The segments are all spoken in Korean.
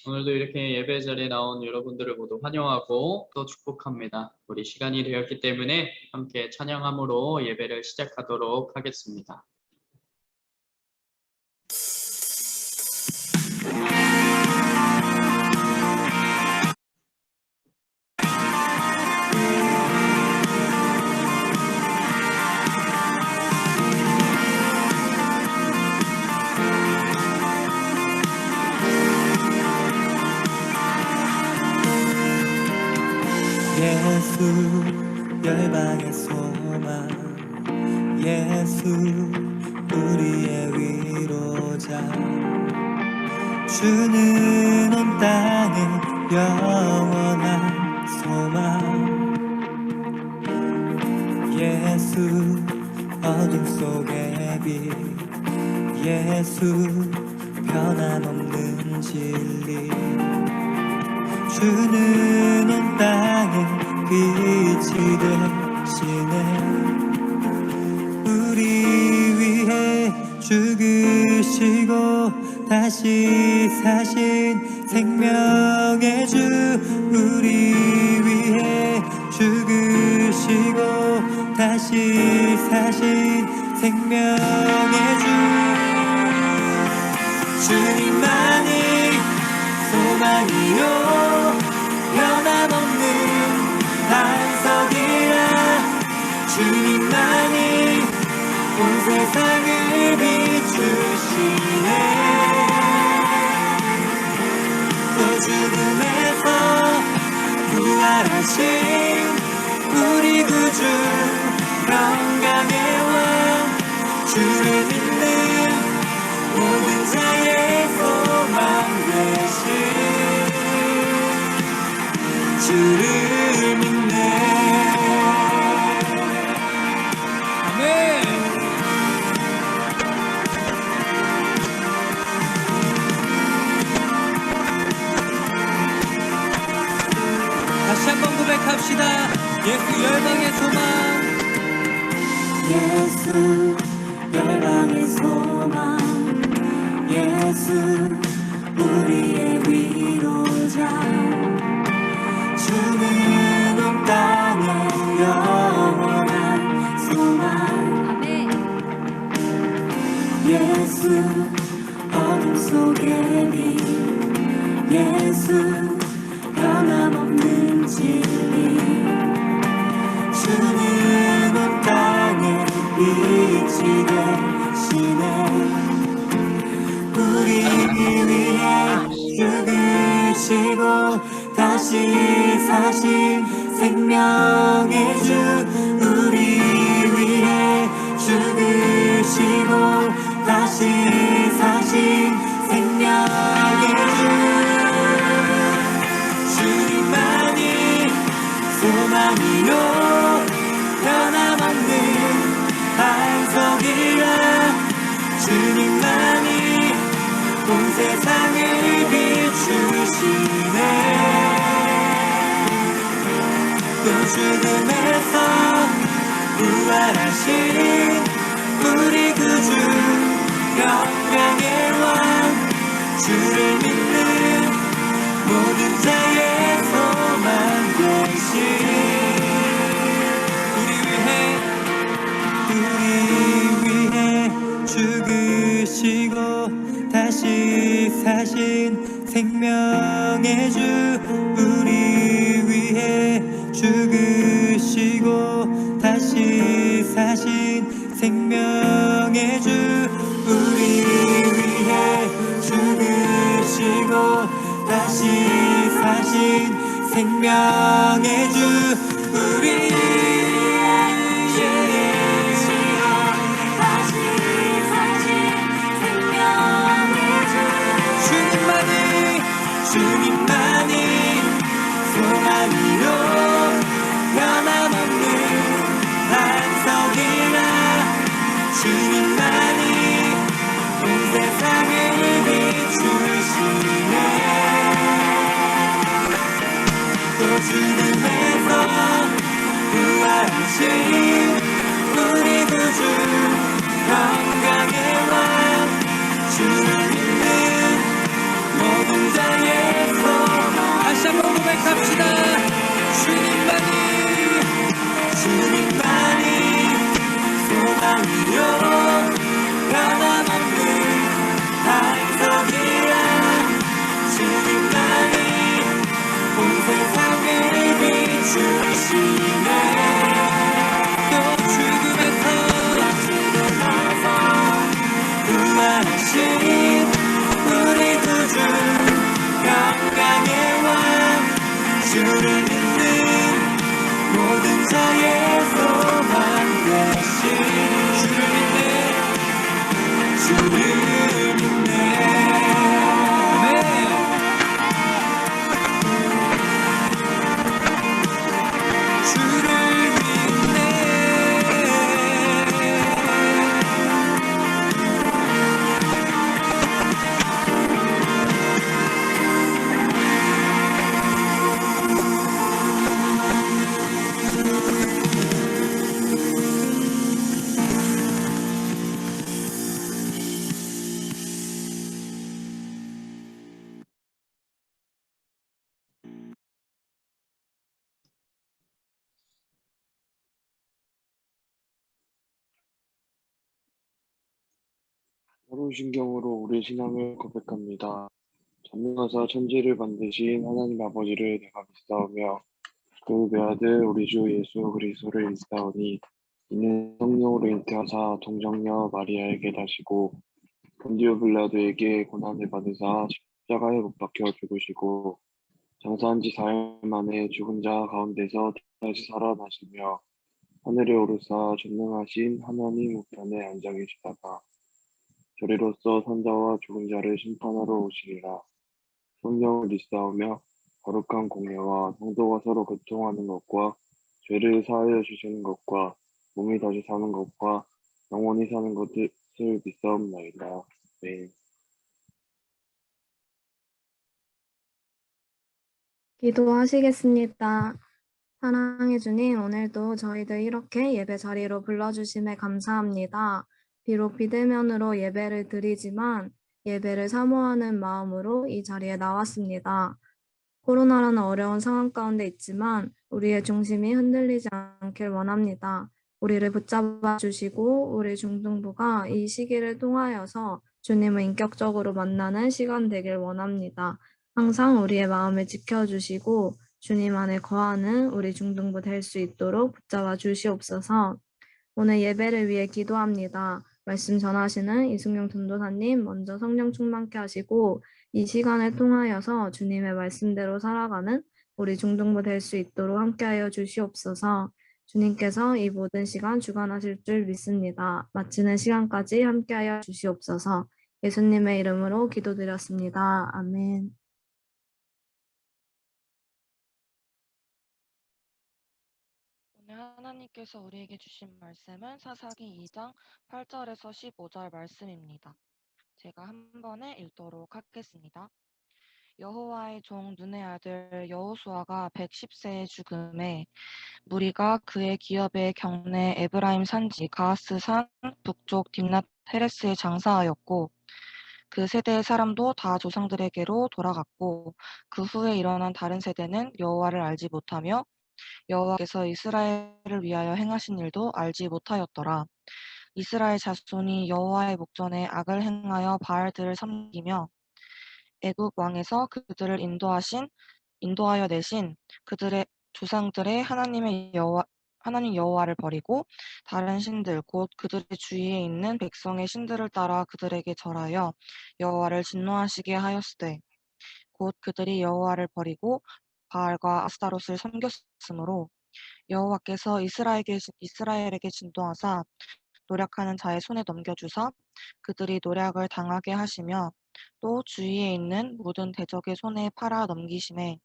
오늘도 이렇게 예배 자리에 나온 여러분들을 모두 환영하고 또 축복합니다. 우리 시간이 되었기 때문에 함께 찬양함으로 예배를 시작하도록 하겠습니다. 예수 열방의 소망, 예수 우리의 위로자, 주는 온 땅의 영원한 소망. 예수 어둠 속의 빛, 예수 변함없는 진리, 주는 온 땅에 빛이 되시네. 우리 위해 죽으시고 다시 사신 생명의 주, 우리 위해 죽으시고 다시 사신 생명의 주. 주님만이 소망이요 변함없는 반석이라, 주님만이 온 세상을 비추시네. 또 죽음에서 부활하신 우리 구주 영광의 왕, 주를 믿는 모든 자의 소망 되신 주를 믿네. 아멘. 다시 한번 고백합시다. 예수 열방의 소망, 예수 열방의 소망, 예수 우리의 위로자, 주는 온 땅의 영원한 소망. 아멘. 예수 어둠 속의 빛, 예수 변함없는 진리, 주는 온 땅에 빛이 되시네. 우리 위해 죽으시고 다시 사신 생명의 주, 우리 위해 죽으시고 다시 사신 생명의 주. 주님만이 소망이요 변함없는 반석이라, 주님만이 온 세상을 비추시네. 또 죽음에서 부활하신 우리 구주 영광의 왕, 주를 믿는 모든 자의 소망 되신 우리 위해 죽으시고 다시 사신 생명의 주, 우리 위해 죽으시고 다시 사신 생명의 주, 우리 위해 죽으시고 다시 사신 생명의 주, 우리 주님만이 소망이요 변함없는 반석이라, 주님만이 온 세상을 비추시네. 또 죽음에서 부활하신 우리 구주 영광의 왕, 주를 믿는 모든 자의 주님만이 소망이요 변함없는 반석이라 주님만이 온 세상을 비추시네 또 죽음에서 구하신 우리 구주 영광의 왕 주를 믿는 모든 자의 소망 되신 주를 믿네 주를 믿네 주를 믿네 새로운 신경으로 우리 신앙을 고백합니다. 전능하사 천지를 만드신 하나님 아버지를 내가 믿사오며 그 외아들 우리 주 예수 그리스도를 믿사오니 이는 성령으로 잉태하사 동정녀 마리아에게 다시고 본디오 빌라도에게 고난을 받으사 십자가에 못 박혀 죽으시고 장사한 지 4일 만에 죽은 자 가운데서 다시 살아나시며 하늘에 오르사 전능하신 하나님 우편에 앉아 계시다가 저리로서 산자와 죽은 자를 심판하러 오시리라. 성령을 믿사오며 거룩한 공예와 성도가 서로 교통하는 것과 죄를 사하여 주시는 것과 몸이 다시 사는 것과 영원히 사는 것을 믿사옵나이다. 네. 기도하시겠습니다. 사랑해 주님, 오늘도 저희들 이렇게 예배 자리로 불러주심에 감사합니다. 비록 비대면으로 예배를 드리지만 예배를 사모하는 마음으로 이 자리에 나왔습니다. 코로나라는 어려운 상황 가운데 있지만 우리의 중심이 흔들리지 않길 원합니다. 우리를 붙잡아 주시고 우리 중등부가 이 시기를 통하여서 주님을 인격적으로 만나는 시간 되길 원합니다. 항상 우리의 마음을 지켜주시고 주님 안에 거하는 우리 중등부 될 수 있도록 붙잡아 주시옵소서. 오늘 예배를 위해 기도합니다. 말씀 전하시는 이승용 전도사님 먼저 성령 충만케 하시고 이 시간을 통하여서 주님의 말씀대로 살아가는 우리 중등부 될 수 있도록 함께하여 주시옵소서. 주님께서 이 모든 시간 주관하실 줄 믿습니다. 마치는 시간까지 함께하여 주시옵소서. 예수님의 이름으로 기도드렸습니다. 아멘. 오늘 하나님께서 우리에게 주신 말씀은 사사기 2장 8절에서 15절 말씀입니다. 제가 한 번에 읽도록 하겠습니다. 여호와의 종 눈의 아들 여호수아가 110세에 죽음에 무리가 그의 기업의 경내 에브라임 산지 가하스산 북쪽 딥낫 헤레스에 장사하였고 그 세대의 사람도 다 조상들에게로 돌아갔고 그 후에 일어난 다른 세대는 여호와를 알지 못하며 여호와께서 이스라엘을 위하여 행하신 일도 알지 못하였더라. 이스라엘 자손이 여호와의 목전에 악을 행하여 바알들을 섬기며 애굽 왕에서 그들을 인도하여 내신 그들의 조상들의 하나님 여호와를 버리고 다른 신들 곧 그들의 주위에 있는 백성의 신들을 따라 그들에게 절하여 여호와를 진노하시게 하였으되 곧 그들이 여호와를 버리고 바알과 아스타롯을 섬겼으므로 여호와께서 이스라엘에게 진노하사 노략하는 자의 손에 넘겨주사 그들이 노략을 당하게 하시며 또 주위에 있는 모든 대적의 손에 팔아 넘기심에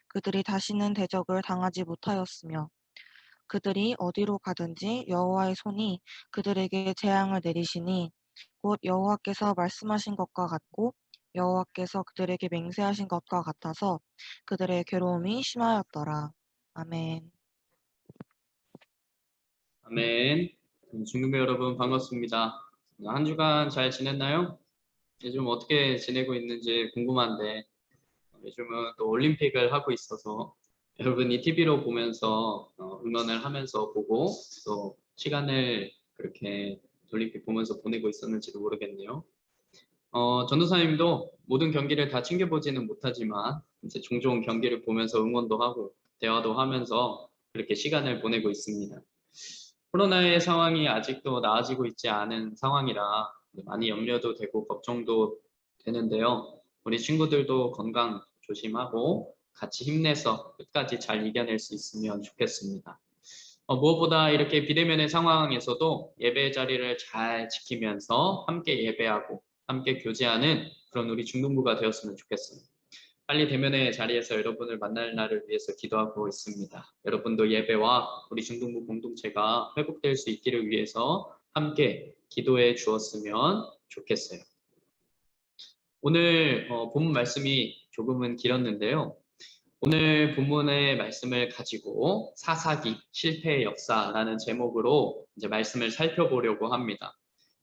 그들이 다시는 대적을 당하지 못하였으며 그들이 어디로 가든지 여호와의 손이 그들에게 재앙을 내리시니 곧 여호와께서 말씀하신 것과 같고 여호와께서 그들에게 맹세하신 것과 같아서 그들의 괴로움이 심하였더라. 아멘. 아멘. 중등부 여러분 반갑습니다. 한 주간 잘 지냈나요? 요즘 어떻게 지내고 있는지 궁금한데 요즘은 또 올림픽을 하고 있어서 여러분이 TV로 보면서 응원을 하면서 보고 또 시간을 그렇게 돌림픽 보면서 보내고 있었는지도 모르겠네요. 전도사님도 모든 경기를 다 챙겨보지는 못하지만 이제 종종 경기를 보면서 응원도 하고 대화도 하면서 그렇게 시간을 보내고 있습니다. 코로나의 상황이 아직도 나아지고 있지 않은 상황이라 많이 염려도 되고 걱정도 되는데요. 우리 친구들도 건강 조심하고 같이 힘내서 끝까지 잘 이겨낼 수 있으면 좋겠습니다. 무엇보다 이렇게 비대면의 상황에서도 예배 자리를 잘 지키면서 함께 예배하고 함께 교제하는 그런 우리 중등부가 되었으면 좋겠어요. 빨리 대면의 자리에서 여러분을 만날 날을 위해서 기도하고 있습니다. 여러분도 예배와 우리 중등부 공동체가 회복될 수 있기를 위해서 함께 기도해 주었으면 좋겠어요. 오늘 본문 말씀이 조금은 길었는데요. 오늘 본문의 말씀을 가지고 사사기 실패의 역사라는 제목으로 이제 말씀을 살펴보려고 합니다.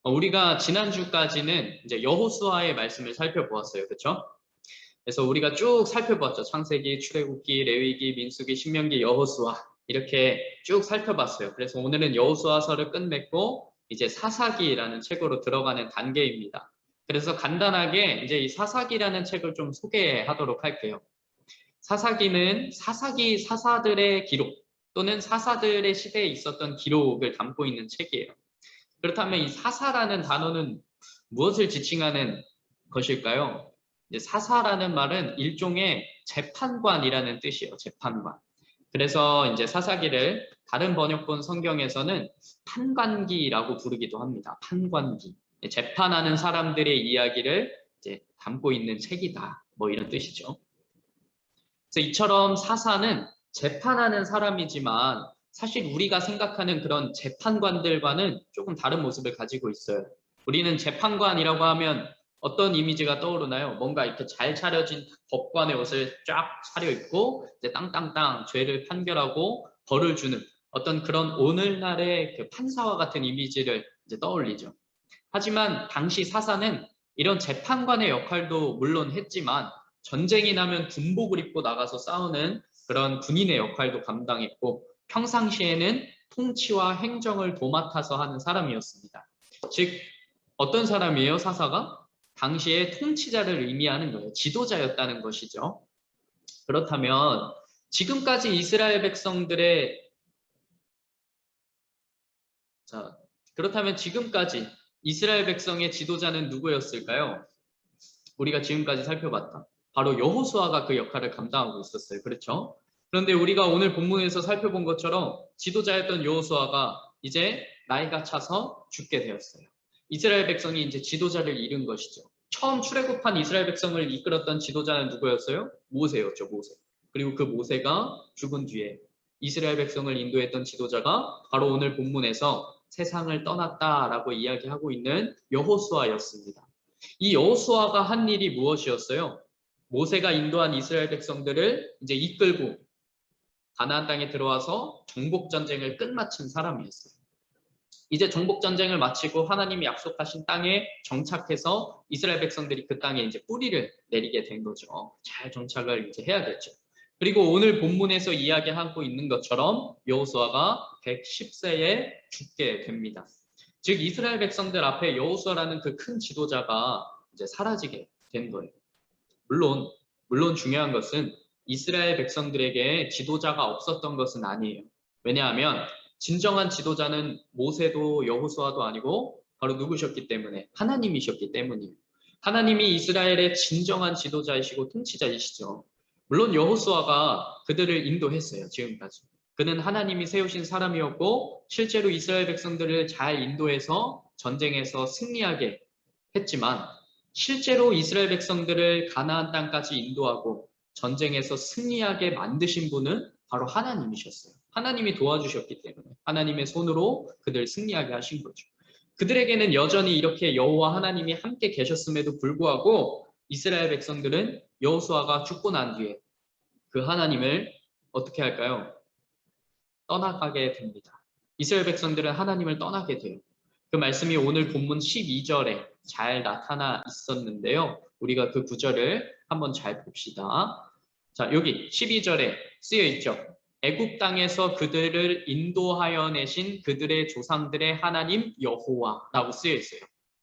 우리가 지난주까지는 이제 여호수아의 말씀을 살펴보았어요. 그렇죠? 그래서 우리가 쭉 살펴봤죠. 창세기, 출애굽기, 레위기, 민수기, 신명기, 여호수아 이렇게 쭉 살펴봤어요. 그래서 오늘은 여호수아서를 끝맺고 이제 사사기라는 책으로 들어가는 단계입니다. 그래서 간단하게 이제 이 사사기라는 책을 좀 소개하도록 할게요. 사사기는 사사기 사사들의 기록 또는 사사들의 시대에 있었던 기록을 담고 있는 책이에요. 그렇다면 이 사사라는 단어는 무엇을 지칭하는 것일까요? 이제 사사라는 말은 일종의 재판관이라는 뜻이에요. 재판관. 그래서 이제 사사기를 다른 번역본 성경에서는 판관기라고 부르기도 합니다. 판관기. 재판하는 사람들의 이야기를 이제 담고 있는 책이다. 뭐 이런 뜻이죠. 그래서 이처럼 사사는 재판하는 사람이지만 사실 우리가 생각하는 그런 재판관들과는 조금 다른 모습을 가지고 있어요. 우리는 재판관이라고 하면 어떤 이미지가 떠오르나요? 뭔가 이렇게 잘 차려진 법관의 옷을 쫙 차려입고 이제 땅땅땅 죄를 판결하고 벌을 주는 어떤 그런 오늘날의 그 판사와 같은 이미지를 이제 떠올리죠. 하지만 당시 사사는 이런 재판관의 역할도 물론 했지만 전쟁이 나면 군복을 입고 나가서 싸우는 그런 군인의 역할도 감당했고 평상시에는 통치와 행정을 도맡아서 하는 사람이었습니다. 즉 어떤 사람이에요? 사사가? 당시에 통치자를 의미하는 거예요. 지도자였다는 것이죠. 그렇다면 지금까지 이스라엘 백성들의 그렇다면 지금까지 이스라엘 백성의 지도자는 누구였을까요? 우리가 지금까지 살펴봤다. 바로 여호수아가 그 역할을 감당하고 있었어요. 그렇죠? 그런데 우리가 오늘 본문에서 살펴본 것처럼 지도자였던 여호수아가 이제 나이가 차서 죽게 되었어요. 이스라엘 백성이 이제 지도자를 잃은 것이죠. 처음 출애굽한 이스라엘 백성을 이끌었던 지도자는 누구였어요? 모세였죠. 모세. 그리고 그 모세가 죽은 뒤에 이스라엘 백성을 인도했던 지도자가 바로 오늘 본문에서 세상을 떠났다라고 이야기하고 있는 여호수아였습니다. 이 여호수아가 한 일이 무엇이었어요? 모세가 인도한 이스라엘 백성들을 이제 이끌고 가나안 땅에 들어와서 정복 전쟁을 끝마친 사람이었어요. 이제 정복 전쟁을 마치고 하나님이 약속하신 땅에 정착해서 이스라엘 백성들이 그 땅에 이제 뿌리를 내리게 된 거죠. 잘 정착을 이제 해야겠죠. 그리고 오늘 본문에서 이야기하고 있는 것처럼 여호수아가 110세에 죽게 됩니다. 즉 이스라엘 백성들 앞에 여호수아라는 그 큰 지도자가 이제 사라지게 된 거예요. 물론 중요한 것은 이스라엘 백성들에게 지도자가 없었던 것은 아니에요. 왜냐하면 진정한 지도자는 모세도 여호수아도 아니고 바로 누구셨기 때문에 하나님이셨기 때문이에요. 하나님이 이스라엘의 진정한 지도자이시고 통치자이시죠. 물론 여호수아가 그들을 인도했어요. 지금까지. 그는 하나님이 세우신 사람이었고 실제로 이스라엘 백성들을 잘 인도해서 전쟁에서 승리하게 했지만 실제로 이스라엘 백성들을 가나안 땅까지 인도하고 전쟁에서 승리하게 만드신 분은 바로 하나님이셨어요. 하나님이 도와주셨기 때문에 하나님의 손으로 그들 승리하게 하신 거죠. 그들에게는 여전히 이렇게 여호와 하나님이 함께 계셨음에도 불구하고 이스라엘 백성들은 여호수아가 죽고 난 뒤에 그 하나님을 어떻게 할까요? 떠나가게 됩니다. 이스라엘 백성들은 하나님을 떠나게 돼요. 그 말씀이 오늘 본문 12절에 잘 나타나 있었는데요. 우리가 그 구절을 한번 잘 봅시다. 자, 여기 12절에 쓰여 있죠. 애굽 땅에서 그들을 인도하여 내신 그들의 조상들의 하나님 여호와라고 쓰여 있어요.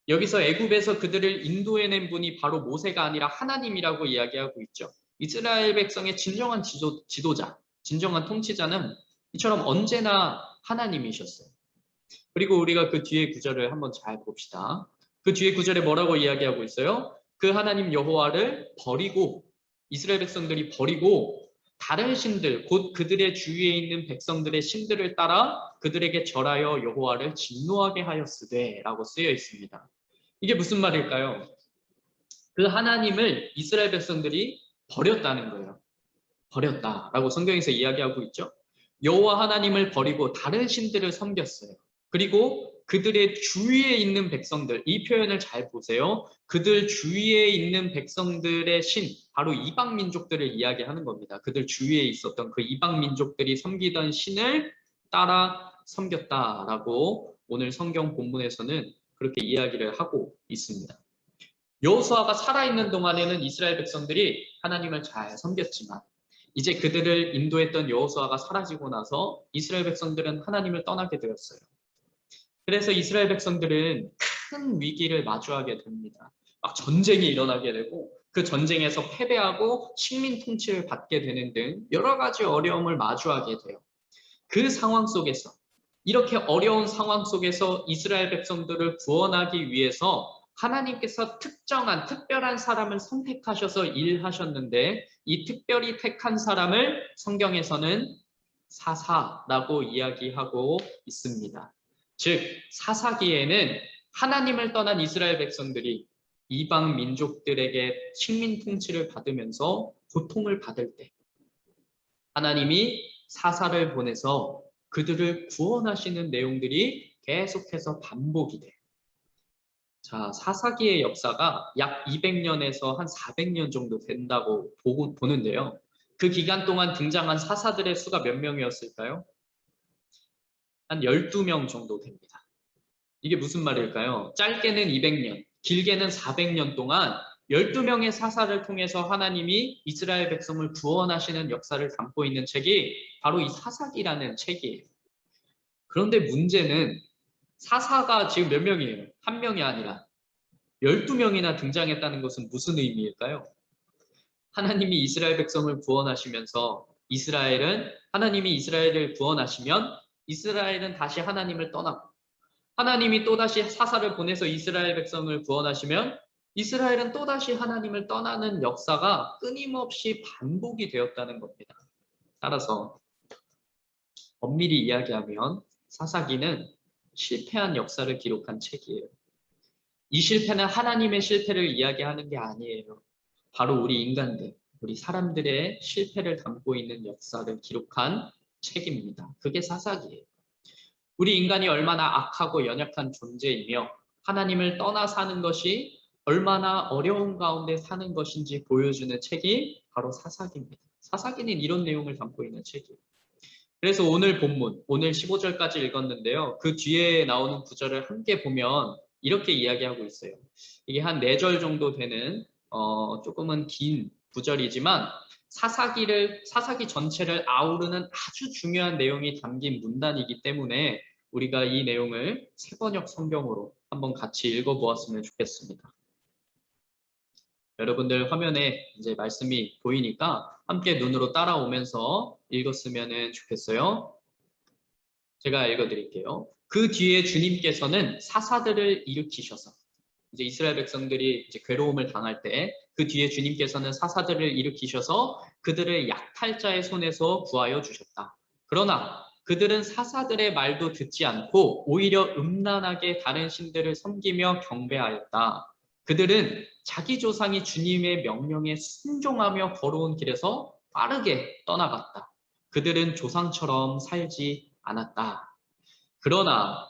여기서 애굽에서 그들을 인도해낸 분이 바로 모세가 아니라 하나님이라고 이야기하고 있죠. 이스라엘 백성의 진정한 지도자, 진정한 통치자는 이처럼 언제나 하나님이셨어요. 그리고 우리가 그 뒤에 구절을 한번 잘 봅시다. 그 뒤에 구절에 뭐라고 이야기하고 있어요? 그 하나님 여호와를 버리고, 이스라엘 백성들이 버리고 다른 신들, 곧 그들의 주위에 있는 백성들의 신들을 따라 그들에게 절하여 여호와를 진노하게 하였으되 라고 쓰여 있습니다. 이게 무슨 말일까요? 그 하나님을 이스라엘 백성들이 버렸다는 거예요. 버렸다라고 성경에서 이야기하고 있죠. 여호와 하나님을 버리고 다른 신들을 섬겼어요. 그리고 그들의 주위에 있는 백성들, 이 표현을 잘 보세요. 그들 주위에 있는 백성들의 신, 바로 이방 민족들을 이야기하는 겁니다. 그들 주위에 있었던 그 이방 민족들이 섬기던 신을 따라 섬겼다라고 오늘 성경 본문에서는 그렇게 이야기를 하고 있습니다. 여호수아가 살아있는 동안에는 이스라엘 백성들이 하나님을 잘 섬겼지만 이제 그들을 인도했던 여호수아가 사라지고 나서 이스라엘 백성들은 하나님을 떠나게 되었어요. 그래서 이스라엘 백성들은 큰 위기를 마주하게 됩니다. 막 전쟁이 일어나게 되고 그 전쟁에서 패배하고 식민 통치를 받게 되는 등 여러 가지 어려움을 마주하게 돼요. 그 상황 속에서, 이렇게 어려운 상황 속에서 이스라엘 백성들을 구원하기 위해서 하나님께서 특별한 사람을 선택하셔서 일하셨는데 이 특별히 택한 사람을 성경에서는 사사라고 이야기하고 있습니다. 즉 사사기에는 하나님을 떠난 이스라엘 백성들이 이방 민족들에게 식민 통치를 받으면서 고통을 받을 때 하나님이 사사를 보내서 그들을 구원하시는 내용들이 계속해서 반복이 돼요. 자, 사사기의 역사가 약 200년에서 한 400년 정도 된다고 보는데요. 그 기간 동안 등장한 사사들의 수가 몇 명이었을까요? 한 12명 정도 됩니다. 이게 무슨 말일까요? 짧게는 200년, 길게는 400년 동안 12명의 사사를 통해서 하나님이 이스라엘 백성을 구원하시는 역사를 담고 있는 책이 바로 이 사사기라는 책이에요. 그런데 문제는 사사가 지금 몇 명이에요? 한 명이 아니라 12명이나 등장했다는 것은 무슨 의미일까요? 하나님이 이스라엘 백성을 구원하시면서 하나님이 이스라엘을 구원하시면 이스라엘은 다시 하나님을 떠나고 하나님이 또다시 사사를 보내서 이스라엘 백성을 구원하시면 이스라엘은 또다시 하나님을 떠나는 역사가 끊임없이 반복이 되었다는 겁니다. 따라서 엄밀히 이야기하면 사사기는 실패한 역사를 기록한 책이에요. 이 실패는 하나님의 실패를 이야기하는 게 아니에요. 바로 우리 인간들, 우리 사람들의 실패를 담고 있는 역사를 기록한 책입니다. 그게 사사기예요. 우리 인간이 얼마나 악하고 연약한 존재이며 하나님을 떠나 사는 것이 얼마나 어려운 가운데 사는 것인지 보여주는 책이 바로 사사기입니다. 사사기는 이런 내용을 담고 있는 책이에요. 그래서 오늘 본문, 오늘 15절까지 읽었는데요. 그 뒤에 나오는 구절을 함께 보면 이렇게 이야기하고 있어요. 이게 한 4절 정도 되는 조금은 긴 구절이지만 사사기 전체를 아우르는 아주 중요한 내용이 담긴 문단이기 때문에 우리가 이 내용을 세번역 성경으로 한번 같이 읽어보았으면 좋겠습니다. 여러분들 화면에 이제 말씀이 보이니까 함께 눈으로 따라오면서 읽었으면 좋겠어요. 제가 읽어드릴게요. 그 뒤에 주님께서는 사사들을 일으키셔서 이제 이스라엘 백성들이 이제 괴로움을 당할 때 그 뒤에 주님께서는 사사들을 일으키셔서 그들을 약탈자의 손에서 구하여 주셨다. 그러나 그들은 사사들의 말도 듣지 않고 오히려 음란하게 다른 신들을 섬기며 경배하였다. 그들은 자기 조상이 주님의 명령에 순종하며 걸어온 길에서 빠르게 떠나갔다. 그들은 조상처럼 살지 않았다. 그러나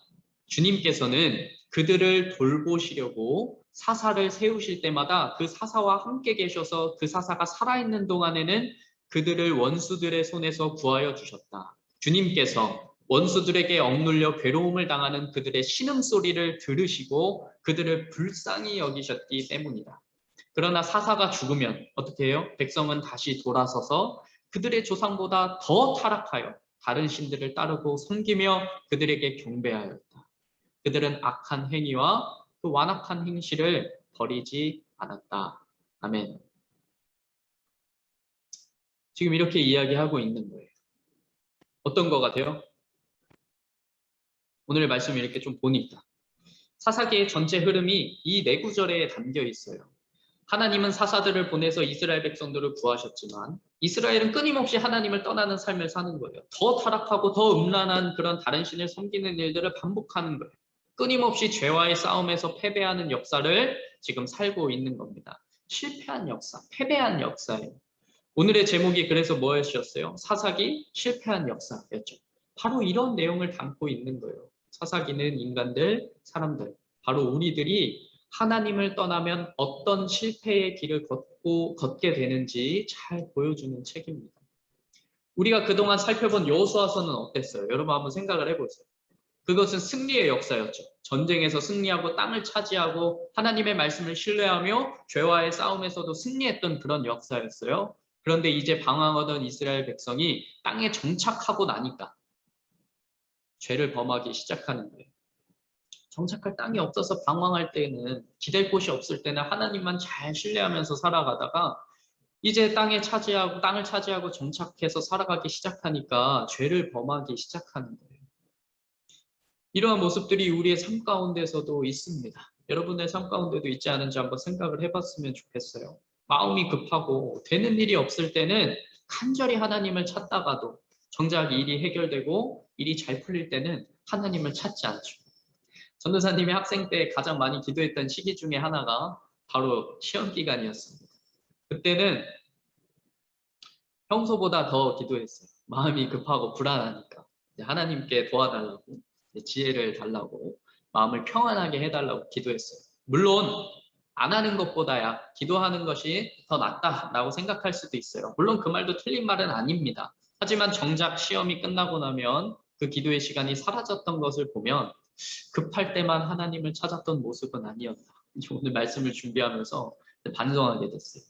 주님께서는 그들을 돌보시려고 사사를 세우실 때마다 그 사사와 함께 계셔서 그 사사가 살아있는 동안에는 그들을 원수들의 손에서 구하여 주셨다. 주님께서 원수들에게 억눌려 괴로움을 당하는 그들의 신음소리를 들으시고 그들을 불쌍히 여기셨기 때문이다. 그러나 사사가 죽으면 어떻게 해요? 백성은 다시 돌아서서 그들의 조상보다 더 타락하여 다른 신들을 따르고 섬기며 그들에게 경배하였다. 그들은 악한 행위와 그 완악한 행실을 버리지 않았다. 아멘. 지금 이렇게 이야기하고 있는 거예요. 어떤 거 같아요? 오늘 말씀 이렇게 좀 보니까 사사기의 전체 흐름이 이 네 구절에 담겨 있어요. 하나님은 사사들을 보내서 이스라엘 백성들을 구하셨지만 이스라엘은 끊임없이 하나님을 떠나는 삶을 사는 거예요. 더 타락하고 더 음란한 그런 다른 신을 섬기는 일들을 반복하는 거예요. 끊임없이 죄와의 싸움에서 패배하는 역사를 지금 살고 있는 겁니다. 실패한 역사, 패배한 역사예요. 오늘의 제목이 그래서 뭐였어요? 사사기 실패한 역사였죠. 바로 이런 내용을 담고 있는 거예요. 사사기는 인간들, 사람들, 바로 우리들이 하나님을 떠나면 어떤 실패의 길을 걷게 되는지 잘 보여주는 책입니다. 우리가 그동안 살펴본 여호수아서는 어땠어요? 여러분 한번 생각을 해보세요. 그것은 승리의 역사였죠. 전쟁에서 승리하고 땅을 차지하고 하나님의 말씀을 신뢰하며 죄와의 싸움에서도 승리했던 그런 역사였어요. 그런데 이제 방황하던 이스라엘 백성이 땅에 정착하고 나니까 죄를 범하기 시작하는 거예요. 정착할 땅이 없어서 방황할 때는, 기댈 곳이 없을 때는 하나님만 잘 신뢰하면서 살아가다가 이제 땅을 차지하고 정착해서 살아가기 시작하니까 죄를 범하기 시작하는 거예요. 이러한 모습들이 우리의 삶 가운데서도 있습니다. 여러분의 삶 가운데도 있지 않은지 한번 생각을 해봤으면 좋겠어요. 마음이 급하고 되는 일이 없을 때는 간절히 하나님을 찾다가도 정작 일이 해결되고 일이 잘 풀릴 때는 하나님을 찾지 않죠. 전도사님이 학생 때 가장 많이 기도했던 시기 중에 하나가 바로 시험 기간이었습니다. 그때는 평소보다 더 기도했어요. 마음이 급하고 불안하니까 하나님께 도와달라고, 지혜를 달라고, 마음을 평안하게 해달라고 기도했어요. 물론 안 하는 것보다야 기도하는 것이 더 낫다라고 생각할 수도 있어요. 물론 그 말도 틀린 말은 아닙니다. 하지만 정작 시험이 끝나고 나면 그 기도의 시간이 사라졌던 것을 보면 급할 때만 하나님을 찾았던 모습은 아니었다. 오늘 말씀을 준비하면서 반성하게 됐어요.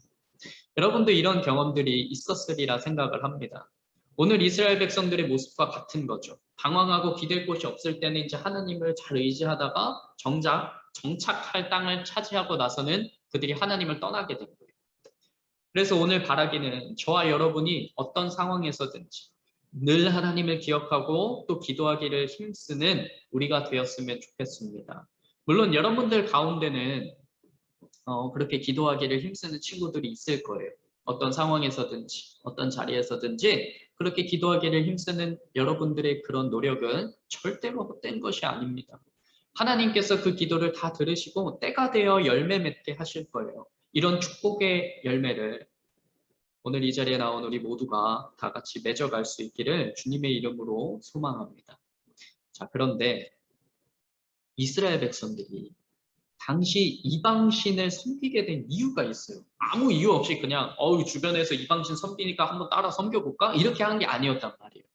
여러분도 이런 경험들이 있었으리라 생각을 합니다. 오늘 이스라엘 백성들의 모습과 같은 거죠. 방황하고 기댈 곳이 없을 때는 이제 하나님을 잘 의지하다가 정작 정착할 땅을 차지하고 나서는 그들이 하나님을 떠나게 된 거예요. 그래서 오늘 바라기는 저와 여러분이 어떤 상황에서든지 늘 하나님을 기억하고 또 기도하기를 힘쓰는 우리가 되었으면 좋겠습니다. 물론 여러분들 가운데는 그렇게 기도하기를 힘쓰는 친구들이 있을 거예요. 어떤 상황에서든지 어떤 자리에서든지 그렇게 기도하기를 힘쓰는 여러분들의 그런 노력은 절대로 헛된 것이 아닙니다. 하나님께서 그 기도를 다 들으시고 때가 되어 열매 맺게 하실 거예요. 이런 축복의 열매를 오늘 이 자리에 나온 우리 모두가 다 같이 맺어갈 수 있기를 주님의 이름으로 소망합니다. 자, 그런데 이스라엘 백성들이 당시 이방신을 섬기게 된 이유가 있어요. 아무 이유 없이 그냥 주변에서 이방신 섬기니까 한번 따라 섬겨볼까? 이렇게 한 게 아니었단 말이에요.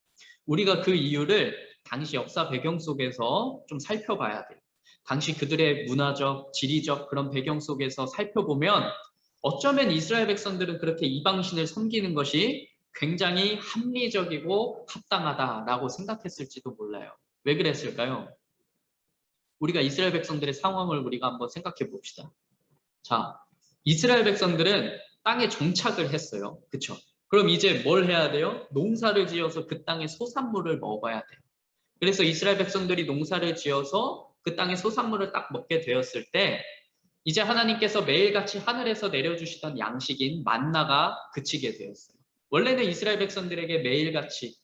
우리가 그 이유를 당시 역사 배경 속에서 좀 살펴봐야 돼요. 당시 그들의 문화적, 지리적 그런 배경 속에서 살펴보면 어쩌면 이스라엘 백성들은 그렇게 이방신을 섬기는 것이 굉장히 합리적이고 합당하다라고 생각했을지도 몰라요. 왜 그랬을까요? 우리가 이스라엘 백성들의 상황을 우리가 한번 생각해 봅시다. 자, 이스라엘 백성들은 땅에 정착을 했어요. 그렇죠? 그럼 이제 뭘 해야 돼요? 농사를 지어서 그 땅의 소산물을 먹어야 돼요. 그래서 이스라엘 백성들이 농사를 지어서 그 땅의 소산물을 딱 먹게 되었을 때 이제 하나님께서 매일같이 하늘에서 내려주시던 양식인 만나가 그치게 되었어요. 원래는 이스라엘 백성들에게 매일같이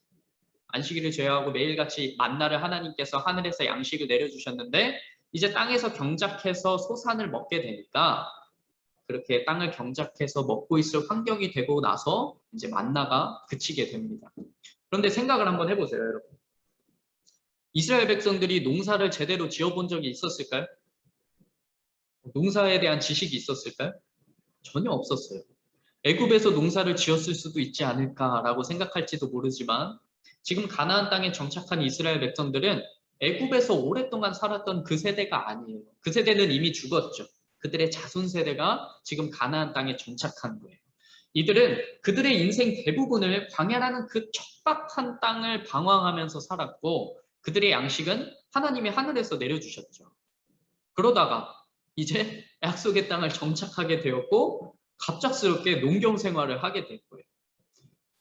안식일을 제외하고 매일같이 만나를 하나님께서 하늘에서 양식을 내려주셨는데 이제 땅에서 경작해서 소산을 먹게 되니까 그렇게 땅을 경작해서 먹고 있을 환경이 되고 나서 이제 만나가 그치게 됩니다. 그런데 생각을 한번 해보세요, 여러분. 이스라엘 백성들이 농사를 제대로 지어본 적이 있었을까요? 농사에 대한 지식이 있었을까요? 전혀 없었어요. 애굽에서 농사를 지었을 수도 있지 않을까라고 생각할지도 모르지만 지금 가나안 땅에 정착한 이스라엘 백성들은 애굽에서 오랫동안 살았던 그 세대가 아니에요. 그 세대는 이미 죽었죠. 그들의 자손 세대가 지금 가나안 땅에 정착한 거예요. 이들은 그들의 인생 대부분을 광야라는 그 척박한 땅을 방황하면서 살았고 그들의 양식은 하나님이 하늘에서 내려주셨죠. 그러다가 이제 약속의 땅을 정착하게 되었고 갑작스럽게 농경 생활을 하게 된 거예요.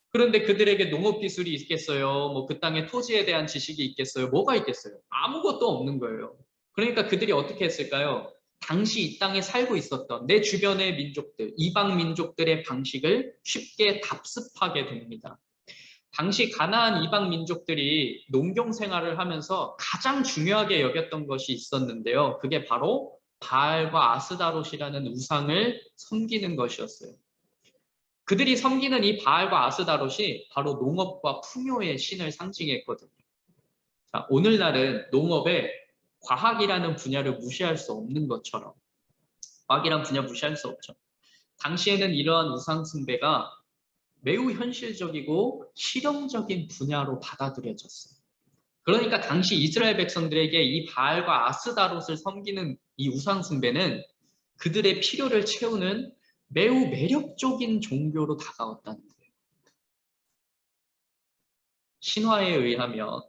그런데 그들에게 농업 기술이 있겠어요? 뭐 그 땅의 토지에 대한 지식이 있겠어요? 뭐가 있겠어요? 아무것도 없는 거예요. 그러니까 그들이 어떻게 했을까요? 당시 이 땅에 살고 있었던 내 주변의 민족들, 이방 민족들의 방식을 쉽게 답습하게 됩니다. 당시 가나안 이방 민족들이 농경 생활을 하면서 가장 중요하게 여겼던 것이 있었는데요. 그게 바로 바알과 아스다롯이라는 우상을 섬기는 것이었어요. 그들이 섬기는 이 바알과 아스다롯이 바로 농업과 풍요의 신을 상징했거든요. 자, 오늘날은 농업에 과학이라는 분야를 무시할 수 없는 것처럼 과학이라는 분야 무시할 수 없죠. 당시에는 이러한 우상 숭배가 매우 현실적이고 실용적인 분야로 받아들여졌어요. 그러니까 당시 이스라엘 백성들에게 이 바알과 아스다롯을 섬기는 이 우상 숭배는 그들의 필요를 채우는 매우 매력적인 종교로 다가왔다는 거예요. 신화에 의하면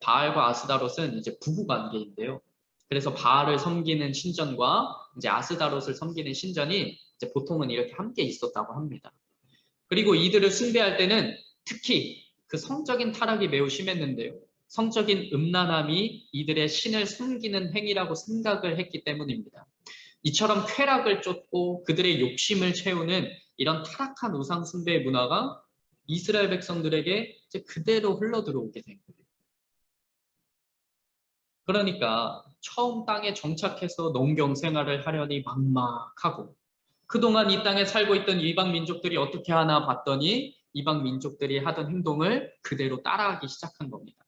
바알과 아스다롯은 이제 부부 관계인데요. 그래서 바알을 섬기는 신전과 이제 아스다롯을 섬기는 신전이 이제 보통은 이렇게 함께 있었다고 합니다. 그리고 이들을 숭배할 때는 특히 그 성적인 타락이 매우 심했는데요. 성적인 음란함이 이들의 신을 섬기는 행위라고 생각을 했기 때문입니다. 이처럼 쾌락을 쫓고 그들의 욕심을 채우는 이런 타락한 우상 숭배의 문화가 이스라엘 백성들에게 이제 그대로 흘러들어오게 된 거예요. 그러니까 처음 땅에 정착해서 농경 생활을 하려니 막막하고 그동안 이 땅에 살고 있던 이방 민족들이 어떻게 하나 봤더니 이방 민족들이 하던 행동을 그대로 따라하기 시작한 겁니다.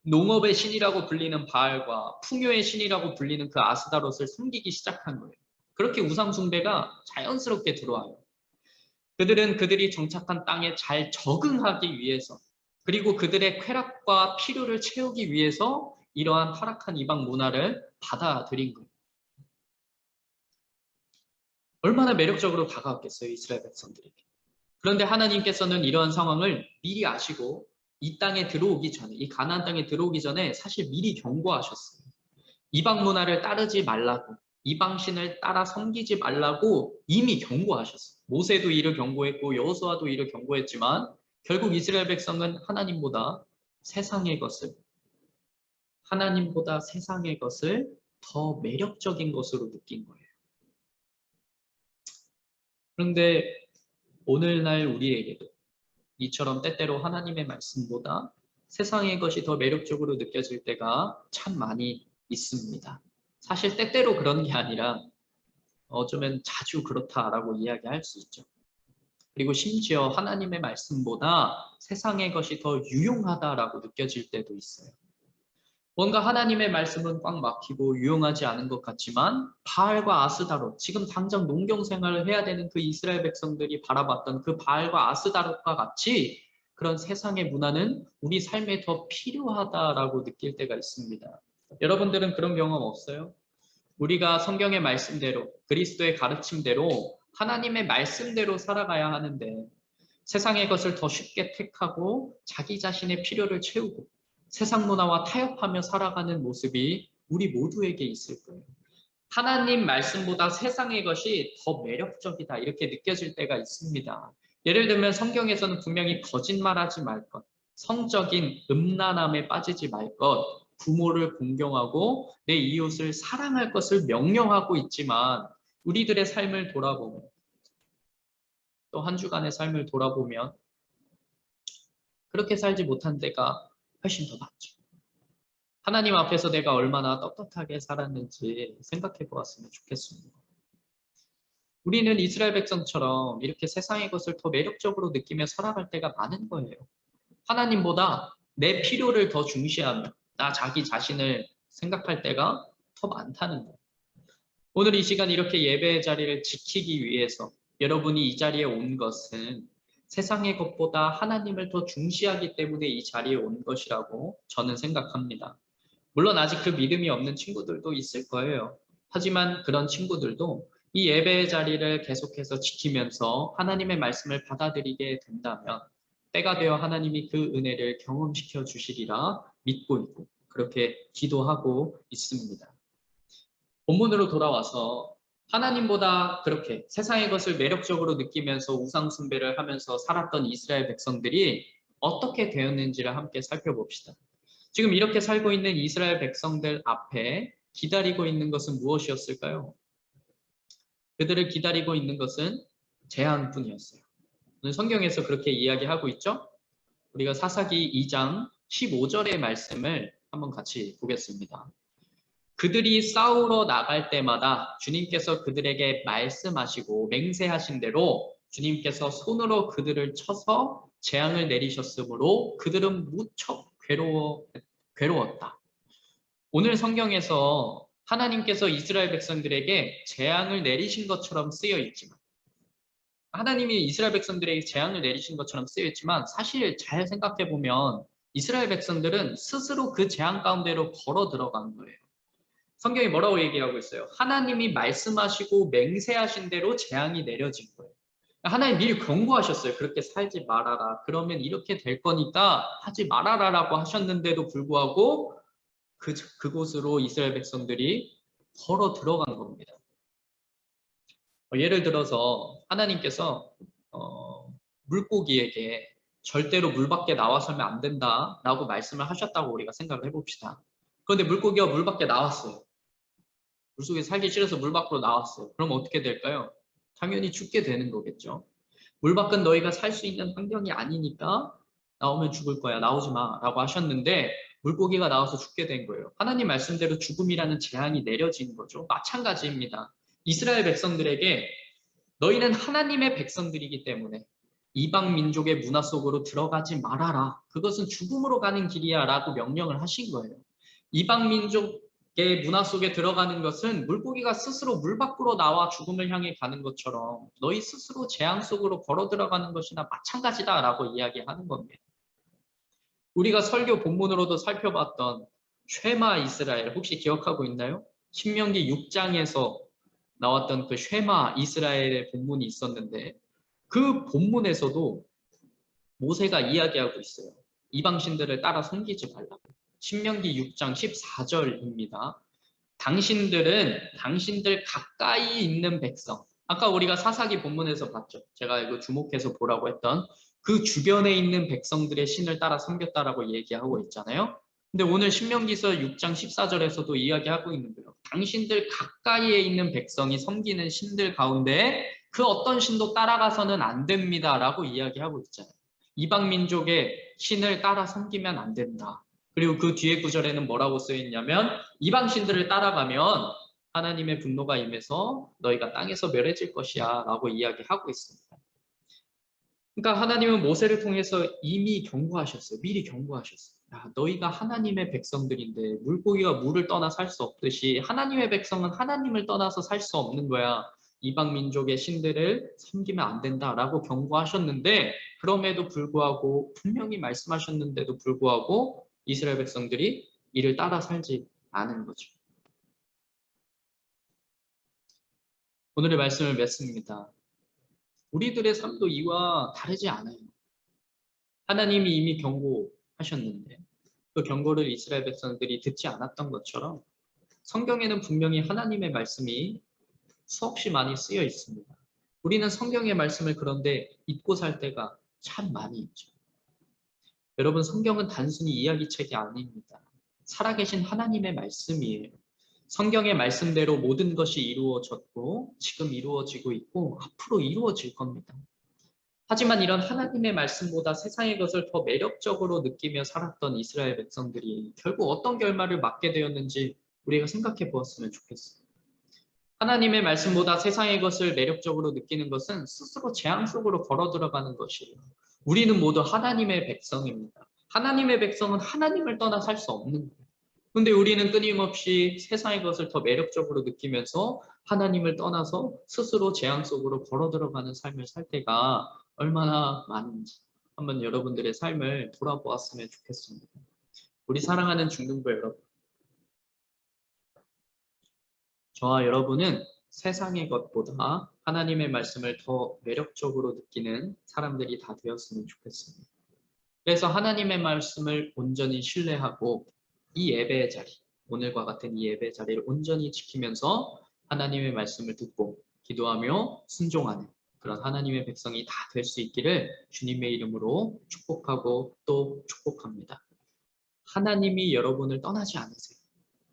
농업의 신이라고 불리는 바알과 풍요의 신이라고 불리는 그 아스다롯을 섬기기 시작한 거예요. 그렇게 우상 숭배가 자연스럽게 들어와요. 그들은 그들이 정착한 땅에 잘 적응하기 위해서 그리고 그들의 쾌락과 필요를 채우기 위해서 이러한 타락한 이방 문화를 받아들인 거예요. 얼마나 매력적으로 다가왔겠어요, 이스라엘 백성들에게. 그런데 하나님께서는 이러한 상황을 미리 아시고 이 땅에 들어오기 전에, 이 가나안 땅에 들어오기 전에 사실 미리 경고하셨어요. 이방 문화를 따르지 말라고, 이방 신을 따라 섬기지 말라고 이미 경고하셨어요. 모세도 이를 경고했고 여호수아도 이를 경고했지만 결국 이스라엘 백성은 하나님보다 세상의 것을 더 매력적인 것으로 느낀 거예요. 그런데 오늘날 우리에게도 이처럼 때때로 하나님의 말씀보다 세상의 것이 더 매력적으로 느껴질 때가 참 많이 있습니다. 사실 때때로 그런 게 아니라 어쩌면 자주 그렇다라고 이야기할 수 있죠. 그리고 심지어 하나님의 말씀보다 세상의 것이 더 유용하다라고 느껴질 때도 있어요. 뭔가 하나님의 말씀은 꽉 막히고 유용하지 않은 것 같지만 바알과 아스다롯, 지금 당장 농경 생활을 해야 되는 그 이스라엘 백성들이 바라봤던 그 바알과 아스다롯과 같이 그런 세상의 문화는 우리 삶에 더 필요하다라고 느낄 때가 있습니다. 여러분들은 그런 경험 없어요? 우리가 성경의 말씀대로 그리스도의 가르침대로 하나님의 말씀대로 살아가야 하는데 세상의 것을 더 쉽게 택하고 자기 자신의 필요를 채우고 세상 문화와 타협하며 살아가는 모습이 우리 모두에게 있을 거예요. 하나님 말씀보다 세상의 것이 더 매력적이다 이렇게 느껴질 때가 있습니다. 예를 들면 성경에서는 분명히 거짓말하지 말 것, 성적인 음란함에 빠지지 말 것, 부모를 공경하고 내 이웃을 사랑할 것을 명령하고 있지만 우리들의 삶을 돌아보면 또 한 주간의 삶을 돌아보면 그렇게 살지 못한 때가 훨씬 더 많죠. 하나님 앞에서 내가 얼마나 떳떳하게 살았는지 생각해 보았으면 좋겠습니다. 우리는 이스라엘 백성처럼 이렇게 세상의 것을 더 매력적으로 느끼며 살아갈 때가 많은 거예요. 하나님보다 내 필요를 더 중시하며 나 자기 자신을 생각할 때가 더 많다는 거예요. 오늘 이 시간 이렇게 예배의 자리를 지키기 위해서 여러분이 이 자리에 온 것은 세상의 것보다 하나님을 더 중시하기 때문에 이 자리에 온 것이라고 저는 생각합니다. 물론 아직 그 믿음이 없는 친구들도 있을 거예요. 하지만 그런 친구들도 이 예배의 자리를 계속해서 지키면서 하나님의 말씀을 받아들이게 된다면 때가 되어 하나님이 그 은혜를 경험시켜 주시리라 믿고 있고 그렇게 기도하고 있습니다. 본문으로 돌아와서 하나님보다 그렇게 세상의 것을 매력적으로 느끼면서 우상 숭배를 하면서 살았던 이스라엘 백성들이 어떻게 되었는지를 함께 살펴봅시다. 지금 이렇게 살고 있는 이스라엘 백성들 앞에 기다리고 있는 것은 무엇이었을까요? 그들을 기다리고 있는 것은 재앙뿐이었어요. 오늘 성경에서 그렇게 이야기하고 있죠? 우리가 사사기 2장 15절의 말씀을 한번 같이 보겠습니다. 그들이 싸우러 나갈 때마다 주님께서 그들에게 말씀하시고 맹세하신 대로 주님께서 손으로 그들을 쳐서 재앙을 내리셨으므로 그들은 무척 괴로웠다. 오늘 성경에서 하나님께서 이스라엘 백성들에게 재앙을 내리신 것처럼 쓰여 있지만 하나님이 이스라엘 백성들에게 재앙을 내리신 것처럼 쓰여 있지만 사실 잘 생각해 보면 이스라엘 백성들은 스스로 그 재앙 가운데로 걸어 들어간 거예요. 성경이 뭐라고 얘기하고 있어요? 하나님이 말씀하시고 맹세하신 대로 재앙이 내려진 거예요. 하나님 미리 경고하셨어요. 그렇게 살지 말아라. 그러면 이렇게 될 거니까 하지 말아라라고 하셨는데도 불구하고 그곳으로 이스라엘 백성들이 걸어 들어간 겁니다. 예를 들어서 하나님께서 물고기에게 절대로 물 밖에 나와서면 안 된다라고 말씀을 하셨다고 우리가 생각을 해봅시다. 그런데 물고기가 물 밖에 나왔어요. 물속에 살기 싫어서 물 밖으로 나왔어요. 그럼 어떻게 될까요? 당연히 죽게 되는 거겠죠. 물 밖은 너희가 살 수 있는 환경이 아니니까 나오면 죽을 거야. 나오지 마 라고 하셨는데 물고기가 나와서 죽게 된 거예요. 하나님 말씀대로 죽음이라는 재앙이 내려진 거죠. 마찬가지입니다. 이스라엘 백성들에게 너희는 하나님의 백성들이기 때문에 이방 민족의 문화 속으로 들어가지 말아라. 그것은 죽음으로 가는 길이야 라고 명령을 하신 거예요. 이방 민족의 문화 속에 들어가는 것은 물고기가 스스로 물 밖으로 나와 죽음을 향해 가는 것처럼 너희 스스로 재앙 속으로 걸어 들어가는 것이나 마찬가지다라고 이야기하는 겁니다. 우리가 설교 본문으로도 살펴봤던 쉐마 이스라엘 혹시 기억하고 있나요? 신명기 6장에서 나왔던 그 쉐마 이스라엘의 본문이 있었는데 그 본문에서도 모세가 이야기하고 있어요. 이방신들을 따라 섬기지 말라고. 신명기 6장 14절입니다. 당신들은 당신들 가까이 있는 백성. 아까 우리가 사사기 본문에서 봤죠. 제가 이거 주목해서 보라고 했던 그 주변에 있는 백성들의 신을 따라 섬겼다라고 얘기하고 있잖아요. 근데 오늘 신명기서 6장 14절에서도 이야기하고 있는 거예요. 당신들 가까이에 있는 백성이 섬기는 신들 가운데 그 어떤 신도 따라가서는 안 됩니다 라고 이야기하고 있잖아요. 이방 민족의 신을 따라 섬기면 안 된다. 그리고 그 뒤에 구절에는 뭐라고 쓰여있냐면 이방 신들을 따라가면 하나님의 분노가 임해서 너희가 땅에서 멸해질 것이야 라고 이야기하고 있습니다. 그러니까 하나님은 모세를 통해서 이미 경고하셨어요. 미리 경고하셨어요. 야, 너희가 하나님의 백성들인데 물고기가 물을 떠나 살 수 없듯이 하나님의 백성은 하나님을 떠나서 살 수 없는 거야. 이방 민족의 신들을 섬기면 안 된다라고 경고하셨는데 그럼에도 불구하고 분명히 말씀하셨는데도 불구하고 이스라엘 백성들이 이를 따라 살지 않은 거죠. 오늘의 말씀을 맺습니다. 우리들의 삶도 이와 다르지 않아요. 하나님이 이미 경고하셨는데 그 경고를 이스라엘 백성들이 듣지 않았던 것처럼 성경에는 분명히 하나님의 말씀이 수없이 많이 쓰여 있습니다. 우리는 성경의 말씀을 그런데 잊고 살 때가 참 많이 있죠. 여러분, 성경은 단순히 이야기책이 아닙니다. 살아계신 하나님의 말씀이에요. 성경의 말씀대로 모든 것이 이루어졌고 지금 이루어지고 있고 앞으로 이루어질 겁니다. 하지만 이런 하나님의 말씀보다 세상의 것을 더 매력적으로 느끼며 살았던 이스라엘 백성들이 결국 어떤 결말을 맞게 되었는지 우리가 생각해 보았으면 좋겠어요. 하나님의 말씀보다 세상의 것을 매력적으로 느끼는 것은 스스로 재앙 속으로 걸어 들어가는 것이에요. 우리는 모두 하나님의 백성입니다. 하나님의 백성은 하나님을 떠나 살 수 없는 거예요. 근데 우리는 끊임없이 세상의 것을 더 매력적으로 느끼면서 하나님을 떠나서 스스로 재앙 속으로 걸어 들어가는 삶을 살 때가 얼마나 많은지 한번 여러분들의 삶을 돌아보았으면 좋겠습니다. 우리 사랑하는 중등부 여러분, 저와 여러분은 세상의 것보다 하나님의 말씀을 더 매력적으로 느끼는 사람들이 다 되었으면 좋겠습니다. 그래서 하나님의 말씀을 온전히 신뢰하고 이 예배의 자리, 오늘과 같은 이 예배의 자리를 온전히 지키면서 하나님의 말씀을 듣고 기도하며 순종하는 그런 하나님의 백성이 다 될 수 있기를 주님의 이름으로 축복하고 또 축복합니다. 하나님이 여러분을 떠나지 않으세요.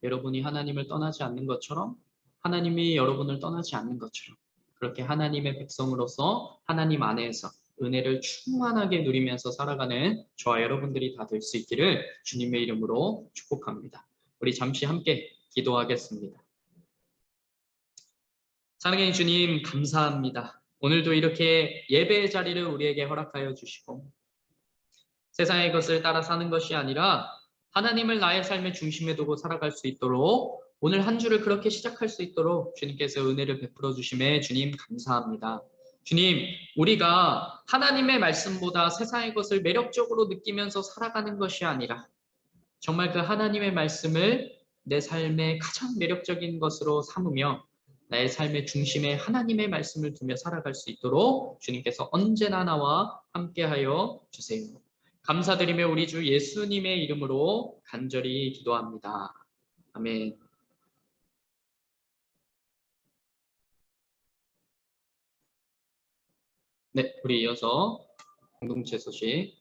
여러분이 하나님을 떠나지 않는 것처럼 하나님이 여러분을 떠나지 않는 것처럼 그렇게 하나님의 백성으로서 하나님 안에서 은혜를 충만하게 누리면서 살아가는 저와 여러분들이 다 될 수 있기를 주님의 이름으로 축복합니다. 우리 잠시 함께 기도하겠습니다. 사랑하는 주님, 감사합니다. 오늘도 이렇게 예배의 자리를 우리에게 허락하여 주시고 세상의 것을 따라 사는 것이 아니라 하나님을 나의 삶의 중심에 두고 살아갈 수 있도록 오늘 한 주를 그렇게 시작할 수 있도록 주님께서 은혜를 베풀어 주심에 주님 감사합니다. 주님, 우리가 하나님의 말씀보다 세상의 것을 매력적으로 느끼면서 살아가는 것이 아니라 정말 그 하나님의 말씀을 내 삶의 가장 매력적인 것으로 삼으며 나의 삶의 중심에 하나님의 말씀을 두며 살아갈 수 있도록 주님께서 언제나 나와 함께하여 주세요. 감사드리며 우리 주 예수님의 이름으로 간절히 기도합니다. 아멘. 네, 우리 이어서 공동체 소식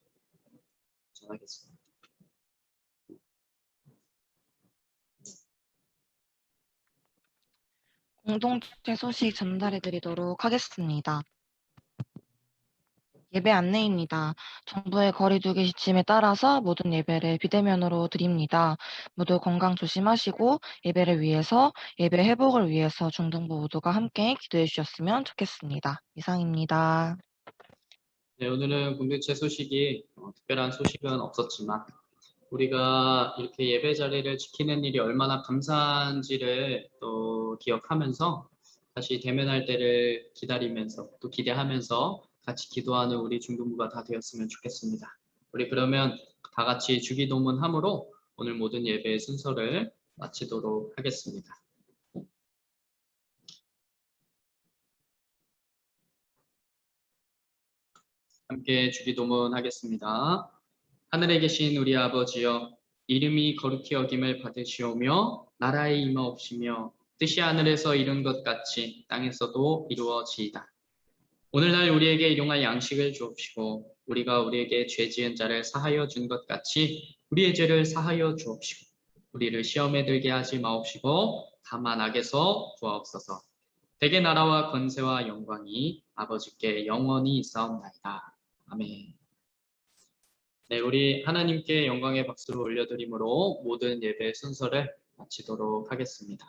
전하겠습니다. 공동체 소식 전달해 드리도록 하겠습니다. 예배 안내입니다. 정부의 거리두기 지침에 따라서 모든 예배를 비대면으로 드립니다. 모두 건강 조심하시고 예배를 위해서, 예배 회복을 위해서 중등부 모두가 함께 기도해 주셨으면 좋겠습니다. 이상입니다. 네, 오늘은 공동체 소식이 특별한 소식은 없었지만 우리가 이렇게 예배 자리를 지키는 일이 얼마나 감사한지를 또 기억하면서 다시 대면할 때를 기다리면서 또 기대하면서 같이 기도하는 우리 중등부가 다 되었으면 좋겠습니다. 우리 그러면 다 같이 주기도문함으로 오늘 모든 예배의 순서를 마치도록 하겠습니다. 함께 주기도문 하겠습니다. 하늘에 계신 우리 아버지여, 이름이 거룩히 여김을 받으시오며 나라의 임하옵시며 뜻이 하늘에서 이룬 것 같이 땅에서도 이루어지이다. 오늘날 우리에게 일용할 양식을 주옵시고 우리가 우리에게 죄 지은 자를 사하여 준 것 같이 우리의 죄를 사하여 주옵시고 우리를 시험에 들게 하지 마옵시고 다만 악에서 구하옵소서. 대개 나라와 권세와 영광이 아버지께 영원히 있사옵나이다. 아멘. 네, 우리 하나님께 영광의 박수를 올려드림으로 모든 예배 순서를 마치도록 하겠습니다.